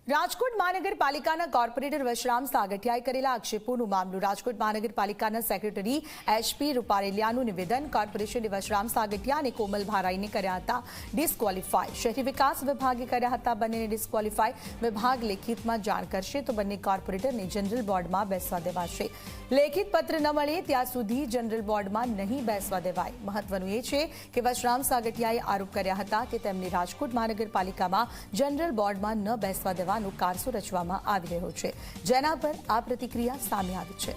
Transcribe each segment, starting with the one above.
રાજકોટ મહાનગરપાલિકાના કોર્પોરેટર વશરામ સાગઠિયાએ કરેલા આક્ષેપોનું મામલું રાજકોટ મહાનગરપાલિકાના સેક્રેટરી એચપી રૂપારેલિયાનું નિવેદન કોર્પોરેશને વશરામ સાગઠિયા અને કોમલ ભારાઈને કર્યા હતા ડિસ્ક્વોલિફાય શહેરી વિકાસ વિભાગે કર્યા હતા બંનેને ડિસ્ક્વોલિફાય વિભાગ લેખિતમાં જાણ કરશે તો બંને કોર્પોરેટરને જનરલ બોર્ડમાં બેસવા દેવાશે લેખિત પત્ર ન મળે ત્યાં સુધી જનરલ બોર્ડમાં નહીં બેસવા દેવાય મહત્વનું એ છે કે વશરામ સાગઠિયાએ આરોપ કર્યા હતા કે તેમને રાજકોટ મહાનગરપાલિકામાં જનરલ બોર્ડમાં ન બેસવા દેવા કારસો રચવામાં આવી રહ્યો છે જેના પર આ પ્રતિક્રિયા સામે આવી છે।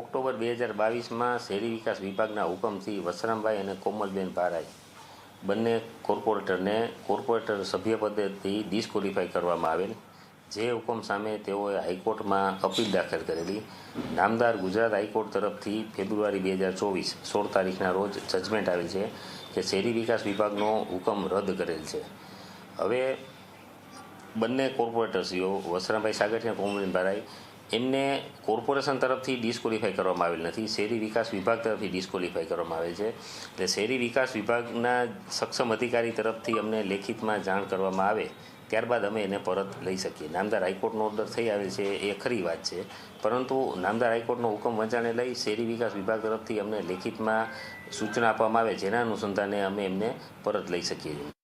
ઓક્ટોબર 2022માં શહેરી વિકાસ વિભાગના હુકમથી વશરામભાઈ અને કોમલબેન ભારાઈ બંને કોર્પોરેટર સભ્યપદેથી ડિસ્ક્વોલિફાય કરવામાં આવેલ। જે હુકમ સામે તેઓએ હાઈકોર્ટમાં અપીલ દાખલ કરેલી। નામદાર ગુજરાત હાઈકોર્ટ તરફથી ફેબ્રુઆરી 2024 16 તારીખના રોજ જજમેન્ટ આવેલ છે કે શહેરી વિકાસ વિભાગનો હુકમ રદ કરેલ છે। હવે બંને કોર્પોરેટરશ્રીઓ વશરામભાઈ સાગઠિયા અને કોમલબેન ભારાઈ એમને કોર્પોરેશન તરફથી ડિસ્ક્વોલિફાય કરવામાં આવેલ નથી, શહેરી વિકાસ વિભાગ તરફથી ડિસ્ક્વોલિફાય કરવામાં આવેલ છે। એટલે શહેરી વિકાસ વિભાગના સક્ષમ અધિકારી તરફથી અમને લેખિતમાં જાણ કરવામાં આવે ત્યારબાદ અમે એને પરત લઈ શકીએ। નામદાર હાઈકોર્ટનો ઓર્ડર થઈ આવેલ છે એ ખરી વાત છે, પરંતુ નામદાર હાઈકોર્ટનો હુકમ વંચાણે લઈ શહેરી વિકાસ વિભાગ તરફથી અમને લેખિતમાં સૂચના આપવામાં આવે જેના અનુસંધાને અમે એમને પરત લઈ શકીએ છીએ।